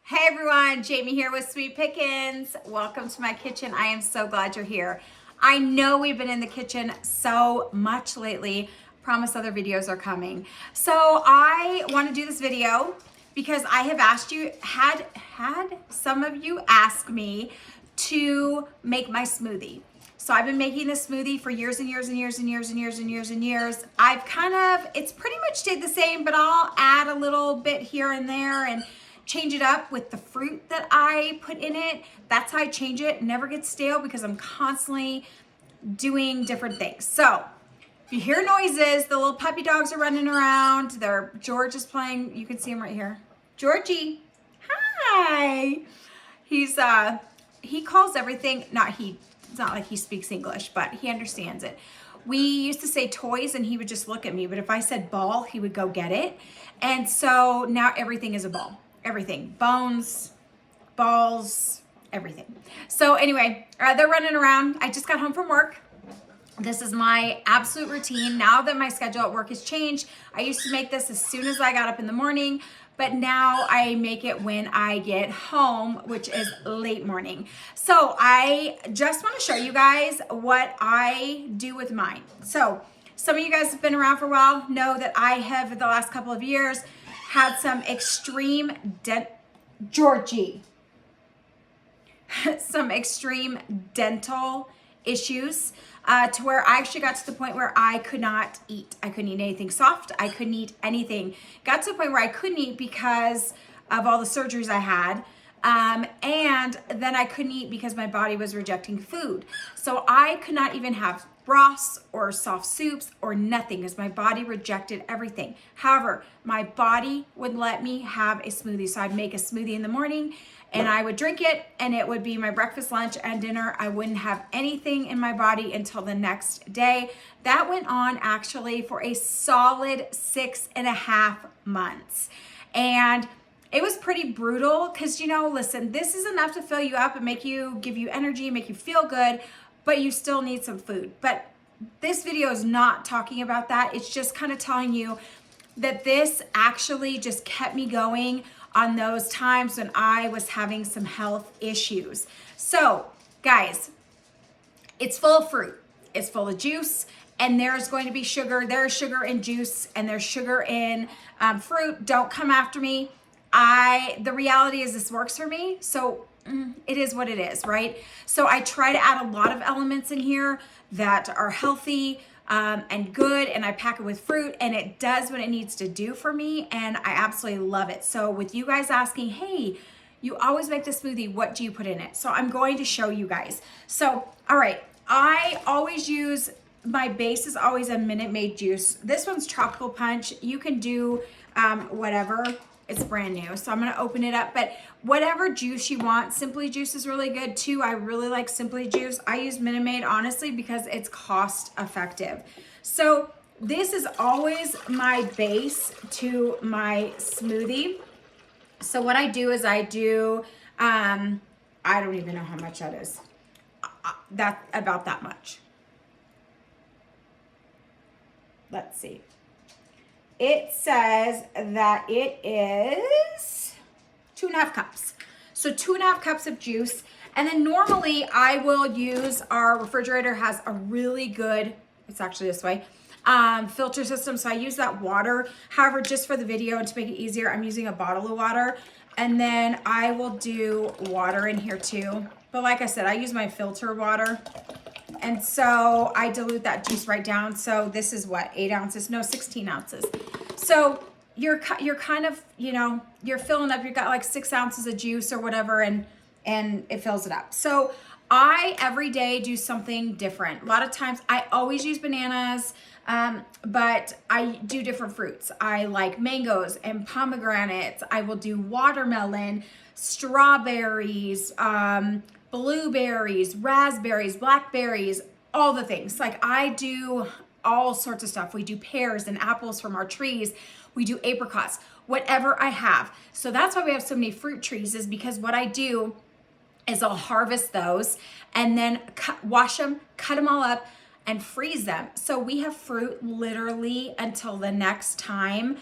Hey everyone, Jamie here with Sweet Pickins. Welcome to my kitchen. I am so glad you're here. I know we've been in the kitchen so much lately. Promise other videos are coming. So I want to do this video because I have asked you, had some of you ask me to make my smoothie. So I've been making this smoothie for years and years and years and years and years and years and years. It's pretty much stayed the same, but I'll add a little bit here and there and change it up with the fruit that I put in it. That's how I change it. It never gets stale because I'm constantly doing different things. So if you hear noises, the little puppy dogs are running around. George is playing. You can see him right here. Georgie, hi. He calls everything, it's not like he speaks English, but he understands it. We used to say toys and he would just look at me, but if I said ball, he would go get it. And so now everything is a ball. Everything, bones, balls, everything. So anyway, they're running around. I just got home from work. This is my absolute routine. Now that my schedule at work has changed, I used to make this as soon as I got up in the morning, but now I make it when I get home, which is late morning. So I just want to show you guys what I do with mine. So some of you guys have been around for a while, know that I have, the last couple of years, had some extreme some extreme dental issues to where I actually got to the point where I could not eat. I couldn't eat anything soft. I couldn't eat anything. Got to the point where I couldn't eat because of all the surgeries I had. And then I couldn't eat because my body was rejecting food. So I could not even have broths or soft soups or nothing because my body rejected everything. However, my body would let me have a smoothie. So I'd make a smoothie in the morning and I would drink it and it would be my breakfast, lunch, and dinner. I wouldn't have anything in my body until the next day. That went on actually for a solid 6.5 months. And it was pretty brutal because, listen, this is enough to fill you up and give you energy, make you feel good, but you still need some food. But this video is not talking about that. It's just kind of telling you that this actually just kept me going on those times when I was having some health issues. So, guys, it's full of fruit. It's full of juice. And there's going to be sugar. There's sugar in juice and there's sugar in fruit. Don't come after me. The reality is this works for me. So it is what it is, right? So I try to add a lot of elements in here that are healthy and good. And I pack it with fruit and it does what it needs to do for me. And I absolutely love it. So with you guys asking, hey, you always make the smoothie, what do you put in it? So I'm going to show you guys. So, all right, I always use, my base is always a Minute Maid juice. This one's Tropical Punch. You can do whatever. It's brand new, so I'm gonna open it up, but whatever juice you want. Simply Juice is really good too. I really like Simply Juice. I use Minute Maid honestly because it's cost effective. So this is always my base to my smoothie. So what I do is I don't even know how much that is. That's about that much. Let's see. It says that it is 2.5 cups. So 2.5 cups of juice. And then normally I will use, our refrigerator has a really good, it's actually this way, filter system. So I use that water. However, just for the video and to make it easier, I'm using a bottle of water. And then I will do water in here too. But like I said, I use my filter water. And so I dilute that juice right down. So this is what, 8 ounces? No, 16 ounces. So you're kind of, you're filling up, you've got like 6 ounces of juice or whatever, and it fills it up. So I, every day, do something different. A lot of times, I always use bananas, but I do different fruits. I like mangoes and pomegranates. I will do watermelon, strawberries, blueberries, raspberries, blackberries, all the things. Like I do all sorts of stuff. We do pears and apples from our trees. We do apricots, whatever I have. So that's why we have so many fruit trees, is because what I do is I'll harvest those and then wash them, cut them all up and freeze them. So we have fruit literally until the next time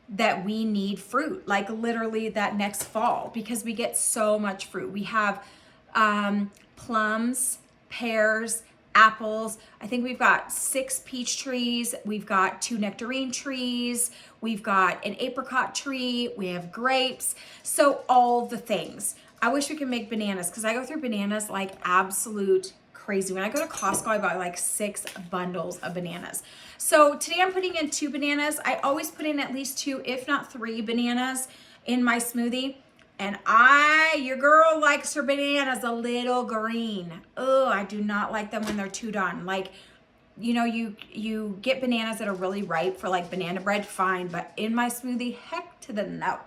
that we need fruit, like literally that next fall, because we get so much fruit. We have plums, pears, apples. I think we've got 6 peach trees. We've got 2 nectarine trees. We've got an apricot tree. We have grapes. So all the things. I wish we could make bananas, because I go through bananas like absolute crazy. When I go to Costco, I buy like 6 bundles of bananas. So today I'm putting in 2 bananas. I always put in at least 2, if not 3 bananas in my smoothie. And your girl likes her bananas a little green. Oh, I do not like them when they're too done. Like, you know, you get bananas that are really ripe for like banana bread, fine. But in my smoothie, heck to the no.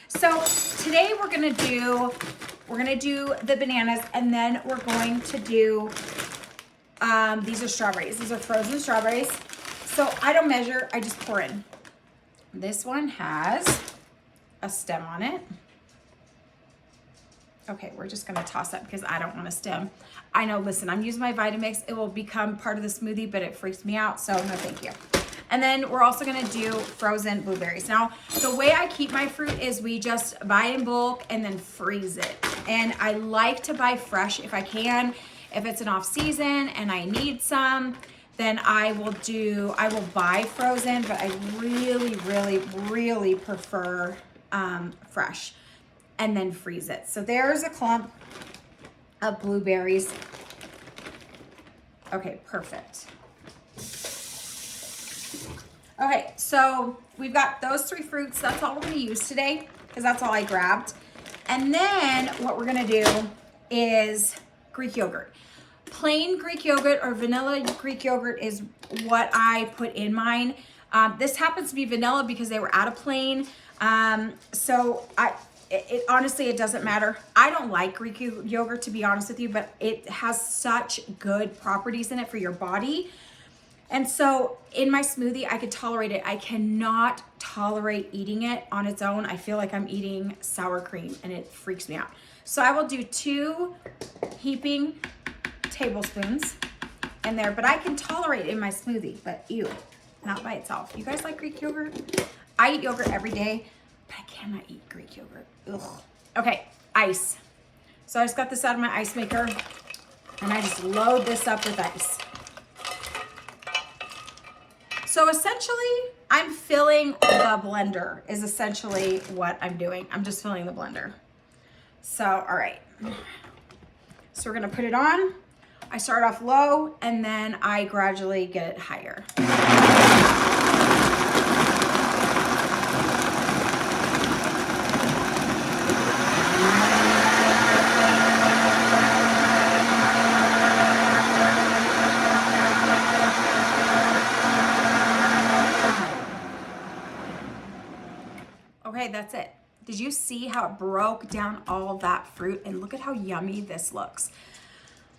So today we're gonna do the bananas, and then we're going to do, these are strawberries. These are frozen strawberries. So I don't measure, I just pour in. This one has a stem on it. Okay, we're just gonna toss that because I don't want a stem. I know, listen, I'm using my Vitamix. It will become part of the smoothie, but it freaks me out, so no thank you. And then we're also gonna do frozen blueberries. Now, the way I keep my fruit is we just buy in bulk and then freeze it. And I like to buy fresh if I can. If it's an off season and I need some, then I will buy frozen, but I really, really, really prefer fresh, and then freeze it. So there's a clump of blueberries. Okay, perfect. Okay, so we've got those 3 fruits. That's all we're gonna use today, because that's all I grabbed. And then what we're gonna do is Greek yogurt. Plain Greek yogurt or vanilla Greek yogurt is what I put in mine. This happens to be vanilla because they were out of plain. So honestly, it doesn't matter. I don't like Greek yogurt, to be honest with you, but it has such good properties in it for your body. And so in my smoothie, I could tolerate it. I cannot tolerate eating it on its own. I feel like I'm eating sour cream and it freaks me out. So I will do 2 heaping tablespoons in there, but I can tolerate it in my smoothie, but ew, not by itself. You guys like Greek yogurt? I eat yogurt every day, but I cannot eat Greek yogurt. Ugh. Okay, ice. So I just got this out of my ice maker, and I just load this up with ice. So essentially, I'm filling the blender is essentially what I'm doing. I'm just filling the blender. So, all right. So we're gonna put it on. I start off low, and then I gradually get it higher. Okay, that's it. Did you see how it broke down all that fruit? And look at how yummy this looks.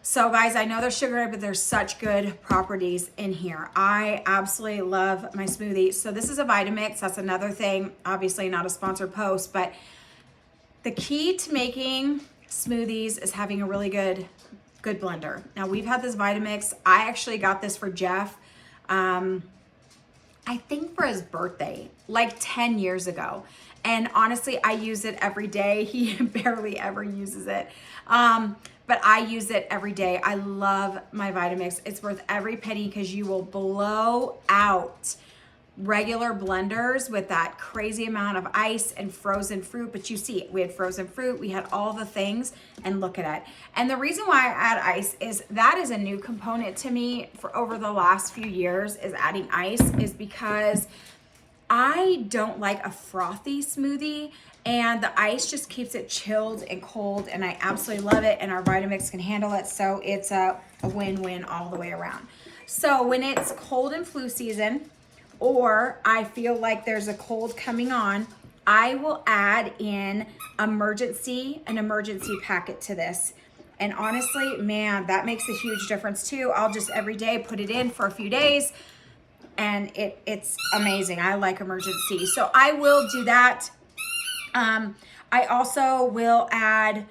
So guys, I know there's sugar in it, but there's such good properties in here. I absolutely love my smoothie. So this is a Vitamix. That's another thing, obviously not a sponsored post, but the key to making smoothies is having a really good blender. Now we've had this Vitamix. I actually got this for Jeff, I think for his birthday, like 10 years ago. And honestly, I use it every day. He barely ever uses it. But I use it every day. I love my Vitamix. It's worth every penny because you will blow out regular blenders with that crazy amount of ice and frozen fruit. But you see, we had frozen fruit, we had all the things, and look at it. And the reason why I add ice is that is a new component to me for over the last few years, is adding ice, is because I don't like a frothy smoothie, and the ice just keeps it chilled and cold, and I absolutely love it, and our Vitamix can handle it, so it's a win-win all the way around. So when it's cold and flu season, or I feel like there's a cold coming on, I will add in an emergency packet to this. And honestly, man, that makes a huge difference too. I'll just every day put it in for a few days, and it's amazing. I like emergency. So I will do that. I also will add,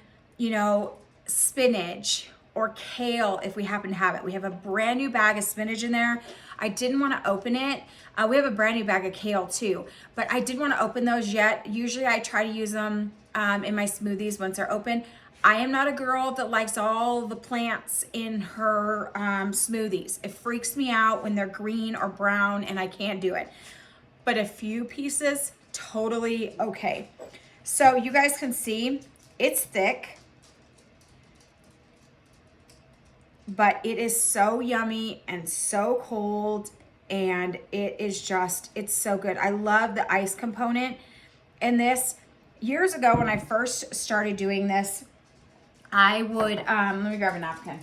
spinach or kale if we happen to have it. We have a brand new bag of spinach in there. I didn't want to open it. We have a brand new bag of kale too, but I didn't want to open those yet. Usually I try to use them in my smoothies once they're open. I am not a girl that likes all the plants in her smoothies. It freaks me out when they're green or brown and I can't do it. But a few pieces, totally okay. So you guys can see it's thick, but it is so yummy and so cold, and it is just, it's so good. I love the ice component in this. Years ago when I first started doing this, I would, let me grab a napkin.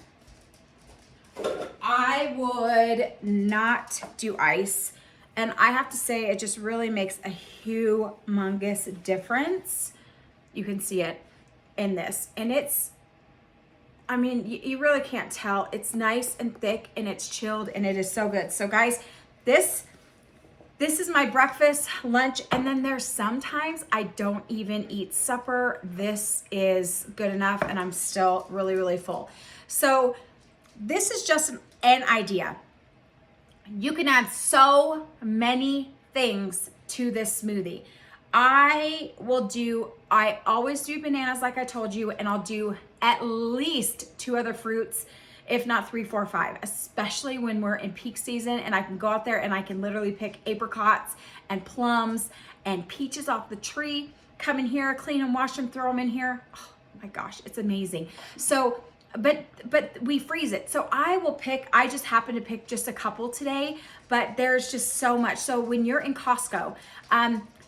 I would not do ice. And I have to say, it just really makes a humongous difference. You can see it in this. And it's, I mean, you really can't tell. It's nice and thick and it's chilled and it is so good. So guys, this is my breakfast, lunch, and then there's sometimes I don't even eat supper. This is good enough and I'm still really, really full. So this is just an idea. You can add so many things to this smoothie. I always do bananas like I told you, and I'll do at least 2 other fruits, if not 3, 4, 5, especially when we're in peak season and I can go out there and I can literally pick apricots and plums and peaches off the tree, come in here, clean them, wash them, throw them in here. Oh my gosh, it's amazing. So, but we freeze it. So I just happen to pick just a couple today, but there's just so much. So when you're in Costco,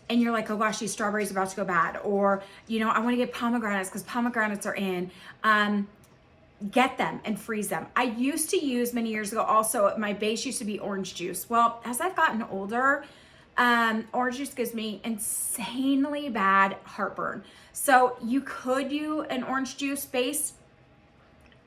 and you're like, oh gosh, these strawberries are about to go bad, or, you know, I want to get pomegranates because pomegranates are in, get them and freeze them. I used to use many years ago also, my base used to be orange juice. Well, as I've gotten older, orange juice gives me insanely bad heartburn. So you could do an orange juice base.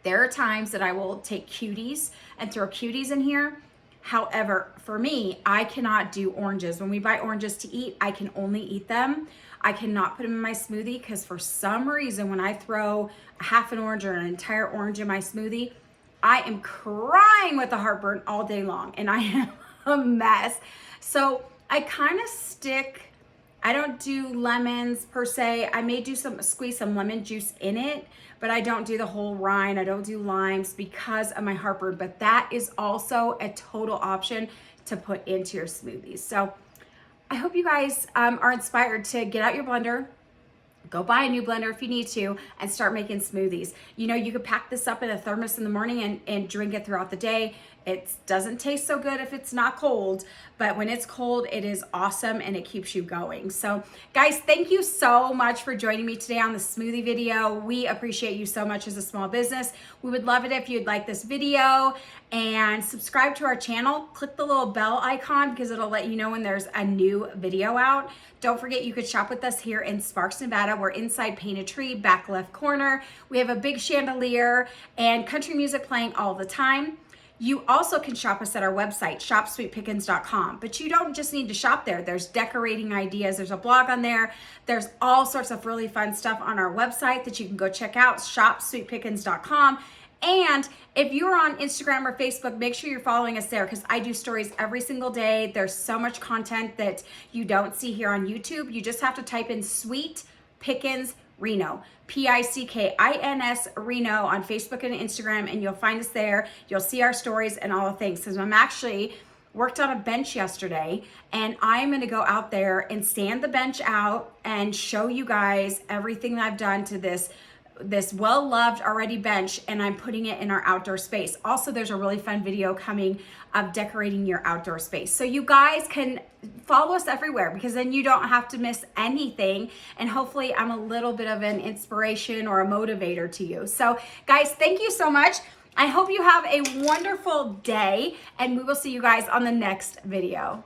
There are times that I will take cuties and throw cuties in here. However, for me, I cannot do oranges. When we buy oranges to eat, I can only eat them. I cannot put them in my smoothie because for some reason, when I throw a half an orange or an entire orange in my smoothie, I am crying with the heartburn all day long and I am a mess. So I kind of stick, I don't do lemons per se. I may do squeeze some lemon juice in it, but I don't do the whole rind. I don't do limes because of my heartburn, but that is also a total option to put into your smoothies. So I hope you guys are inspired to get out your blender, go buy a new blender if you need to, and start making smoothies. You know, you could pack this up in a thermos in the morning and drink it throughout the day. It doesn't taste so good if it's not cold, but when it's cold, it is awesome and it keeps you going. So guys, thank you so much for joining me today on the smoothie video. We appreciate you so much as a small business. We would love it if you'd like this video and subscribe to our channel. Click the little bell icon because it'll let you know when there's a new video out. Don't forget you could shop with us here in Sparks, Nevada. We're inside Painted Tree, back left corner. We have a big chandelier and country music playing all the time. You also can shop us at our website, shopsweetpickins.com, but you don't just need to shop there. There's decorating ideas. There's a blog on there. There's all sorts of really fun stuff on our website that you can go check out, shopsweetpickins.com. And if you're on Instagram or Facebook, make sure you're following us there because I do stories every single day. There's so much content that you don't see here on YouTube. You just have to type in Sweet Pickins Reno, Pickins Reno on Facebook and Instagram, and you'll find us there. You'll see our stories and all the things. Because I'm actually worked on a bench yesterday, and I'm going to go out there and sand the bench out and show you guys everything that I've done to this well-loved already bench, and I'm putting it in our outdoor space. Also, there's a really fun video coming of decorating your outdoor space. So you guys can follow us everywhere because then you don't have to miss anything. And hopefully I'm a little bit of an inspiration or a motivator to you. So guys, thank you so much. I hope you have a wonderful day, and we will see you guys on the next video.